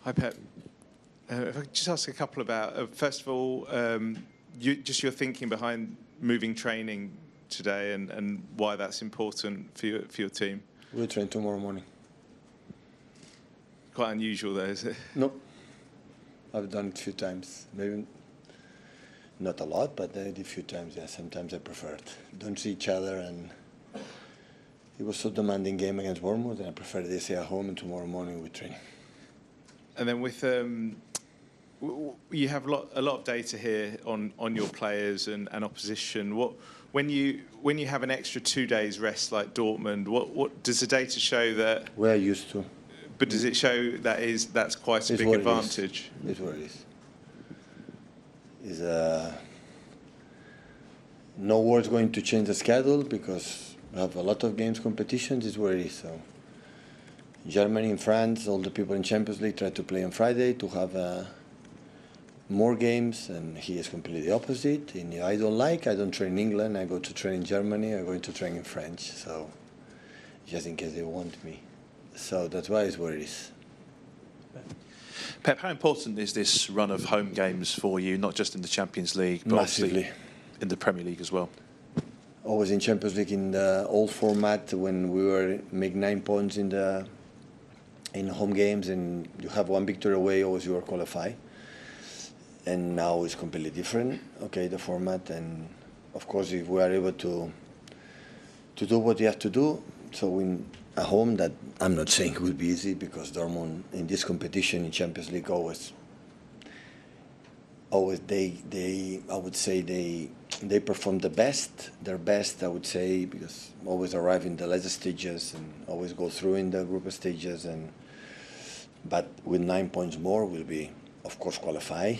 Hi, Pep. If I could just ask a couple about, first of all, just your thinking behind moving training today and why that's important for your team. We'll train tomorrow morning. Quite unusual though, is it? No. I've done it a few times. Maybe not a lot, but I did a few times, yeah. Sometimes I prefer it. Don't see each other, and it was so demanding game against Bournemouth, and I prefer this here at home, and tomorrow morning we train. And then with you have a lot of data here on your players and opposition. When you have an extra 2 days rest like Dortmund, what does the data show that we're used to? But does it show that's quite a big advantage? It's what it is. No word's going to change the schedule because we have a lot of games competitions. Is where it is. So Germany and France, all the people in Champions League try to play on Friday to have more games, and he is completely opposite. And I don't train in England. I go to train in Germany. I'm going to train in French. So just in case they want me. So that's why it's where it is. Pep, how important is this run of home games for you, not just in the Champions League, but massively in the Premier League as well? Always in Champions League in the old format when we were make 9 points in home games, and you have one victory away, always you are qualified. And now it's completely different. Okay, the format, and of course if we are able to do what you have to do, so win at home, that I'm not saying it will be easy, because Dortmund in this competition in Champions League always they I would say they perform their best I would say, because always arrive in the later stages and always go through in the group stages, but with 9 points more we'll be of course qualify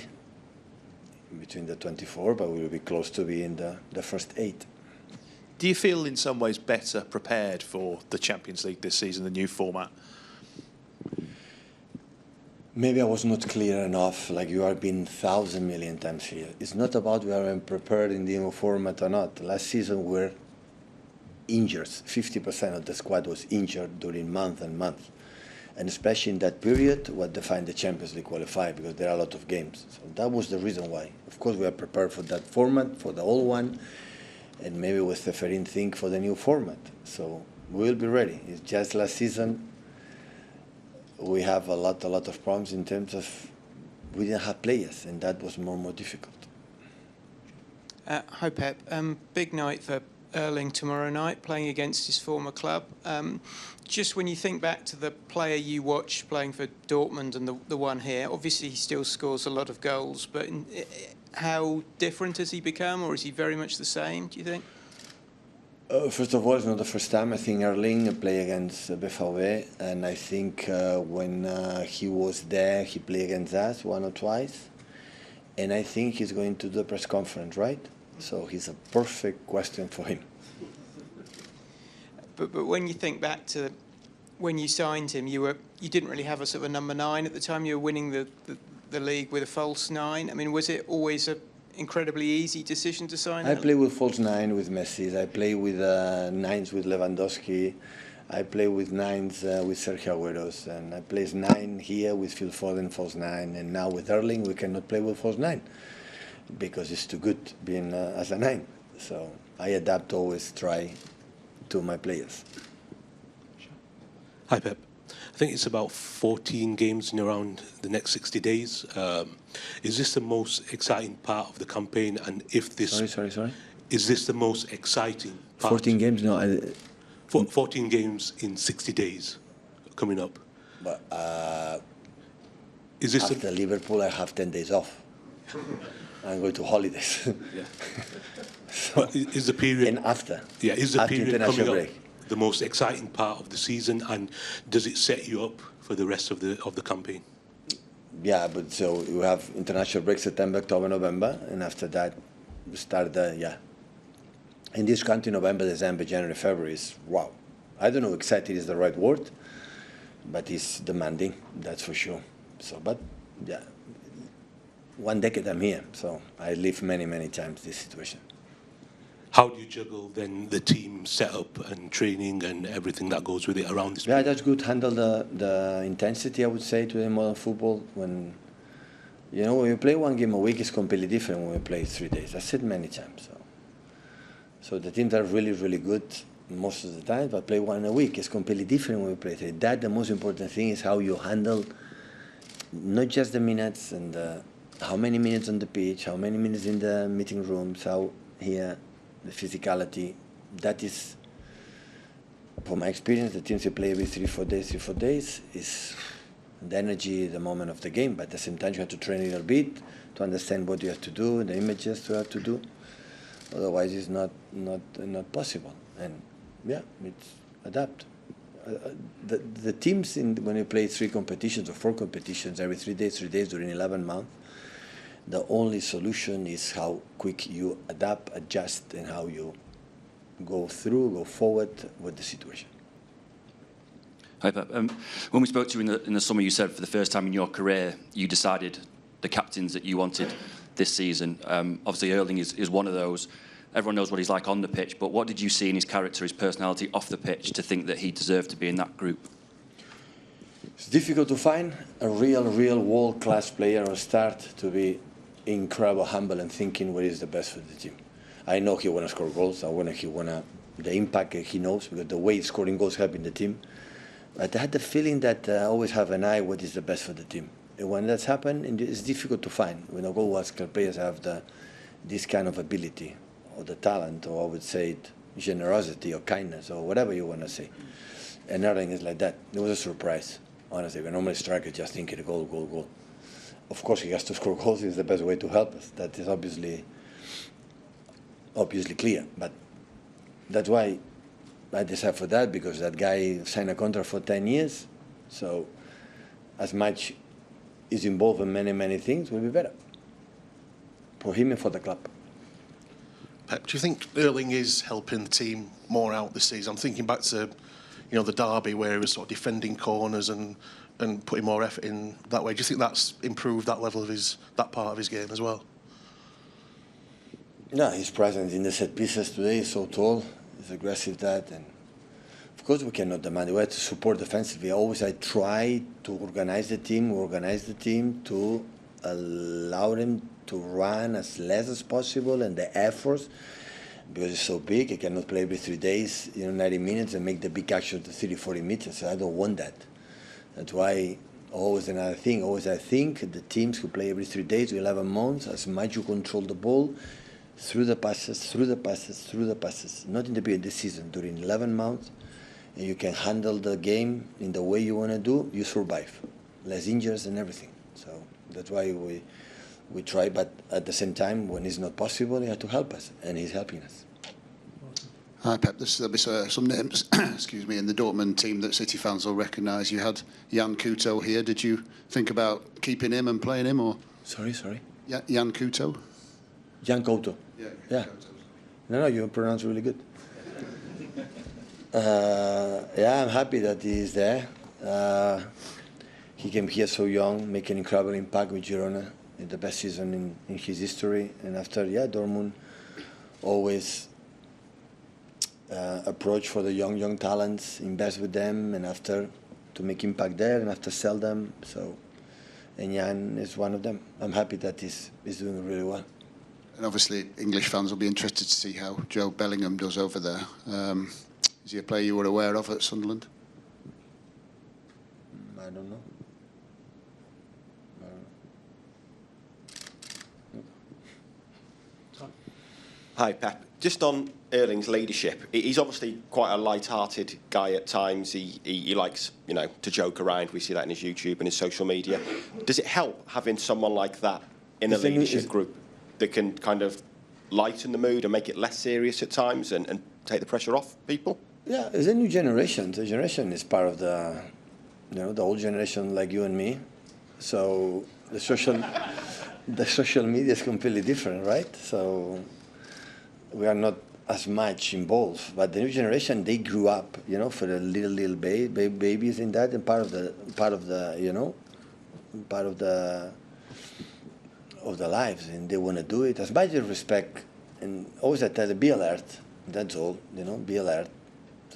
between the 24, but we'll be close to be in the first 8. Do you feel in some ways better prepared for the Champions League this season, the new format? Maybe I was not clear enough, like you have been 1,000 million times here. It's not about we are prepared in the new format or not. Last season we were injured. 50% of the squad was injured during month and month. And especially in that period, what defined the Champions League qualify, because there are a lot of games. So that was the reason why. Of course, we are prepared for that format, for the old one, and maybe with the Ferin thing for the new format. So we will be ready. It's just last season we have a lot of problems in terms of we didn't have players, and that was more difficult. Hi Pep, big night for Erling tomorrow night, playing against his former club. Just when you think back to the player you watched playing for Dortmund and the one here, obviously he still scores a lot of goals, but how different has he become, or is he very much the same, do you think? First of all, it's not the first time. I think Erling played against BVB, and I think when he was there, he played against us 1 or twice. And I think he's going to do the press conference, right? So he's a perfect question for him. But when you think back to when you signed him, you didn't really have a sort of a number 9 at the time. You were winning the league with a false 9. I mean, was it always an incredibly easy decision to sign? I play with false 9 with Messi. I play with 9s with Lewandowski. I play with 9s with Sergio Agüero, and I play 9 here with Phil Foden, false 9, and now with Erling we cannot play with false 9 because it's too good being as a 9. So I adapt, always try to my players. Hi Pep. I think it's about 14 games in around the next 60 days. Is this the most exciting part of the campaign? And if this... Sorry? Is this the most exciting part? 14 games? No. 14 games in 60 days coming up. But is this after Liverpool, I have 10 days off. I'm going to holidays. Yeah. So, but is the period... And after? Yeah, is the period coming break. up the most exciting part of the season, and does it set you up for the rest of the campaign? Yeah, but so you have international break September, October, November, and after that we start in this country, November, December, January, February is wow. I don't know if excited is the right word, but it's demanding, that's for sure. So, but yeah, 1 decade I'm here, so I live many times this situation. how do you juggle then the team setup and training and everything that goes with it around this? Yeah, that's good. Handle the intensity, I would say, to the modern football. When when you play one game a week, it's completely different when we play 3 days. I said many times. So the teams are really, really good most of the time, but play one a week is completely different when we play 3. That the most important thing is how you handle not just the minutes and how many minutes on the pitch, how many minutes in the meeting rooms, how here the physicality. That is, from my experience, the teams you play every 3-4 days is the energy, the moment of the game. But at the same time, you have to train a little bit to understand what you have to do, the images you have to do. Otherwise, it's not possible. And yeah, it's adapt. The teams when you play 3 competitions or 4 competitions every 3 days during 11 months, the only solution is how quick you adapt, adjust, and how you go forward with the situation. Hi, Pep. When we spoke to you in the summer, you said for the first time in your career, you decided the captains that you wanted this season. Obviously, Erling is one of those. Everyone knows what he's like on the pitch, but what did you see in his character, his personality off the pitch to think that he deserved to be in that group? It's difficult to find a real world-class player or start to be incredible, humble, and thinking what is the best for the team. I know he want to score goals. The impact he knows, because the way scoring goals helping the team. But I had the feeling that I always have an eye what is the best for the team. And when that's happened, it's difficult to find. When goal-scoring players have this kind of ability, or the talent, or I would say generosity or kindness, or whatever you want to say. And Erling is like that. It was a surprise, honestly. When normally striker just thinking goal. Of course, he has to score goals. It's the best way to help us. That is obviously clear. But that's why I decided for that, because that guy signed a contract for 10 years. So as much is involved in many things, will be better for him and for the club. Pep, do you think Erling is helping the team more out this season? I'm thinking back to, the derby where he was sort of defending corners and putting more effort in that way. Do you think that's improved that level of that part of his game as well? Yeah, his presence in the set pieces today is so tall. He's aggressive that, and of course we cannot demand. We have to support defensively. I try to organize the team to allow them to run as less as possible, and the efforts, because it's so big, he cannot play every 3 days, 90 minutes and make the big action to 30-40 meters. So I don't want that. That's why always another thing. I think the teams who play every 3 days to 11 months, as much you control the ball through the passes, not in the beginning of the season, during 11 months, and you can handle the game in the way you want to do, you survive. Less injuries and everything. So that's why we try, but at the same time, when it's not possible, he has to help us, and he's helping us. Hi, Pep. There'll be some names, excuse me, in the Dortmund team that City fans will recognise. You had Jan Couto here. Did you think about keeping him and playing him, or? Sorry? Yeah, Jan Couto. Jan Couto. Yeah. No, you pronounce really good. Yeah, I'm happy that he's there. He came here so young, making incredible impact with Girona, in the best season in his history. And after, Dortmund always approach for the young talents, invest with them, and after to make impact there, and after sell them. So, and Jan is one of them. I'm happy that he's doing really well. And obviously, English fans will be interested to see how Joe Bellingham does over there. Is he a player you were aware of at Sunderland? I don't know. Hi, Pep. Just on Erling's leadership, he's obviously quite a light-hearted guy at times. He likes, to joke around. We see that in his YouTube and his social media. Does it help having someone like that in a leadership group that can kind of lighten the mood and make it less serious at times and take the pressure off people? Yeah, it's a new generation. The generation is part of the old generation like you and me. So the social media is completely different, right? So we are not as much involved. But the new generation, they grew up, for the little babies in that, and part of the lives, and they want to do it. As much as respect And always I tell them, be alert. That's all, you know, be alert.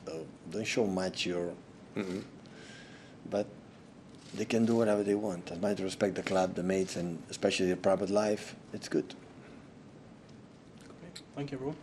So don't show much your... But they can do whatever they want. As much as respect the club, the mates, and especially their private life, it's good. Thank you, everyone.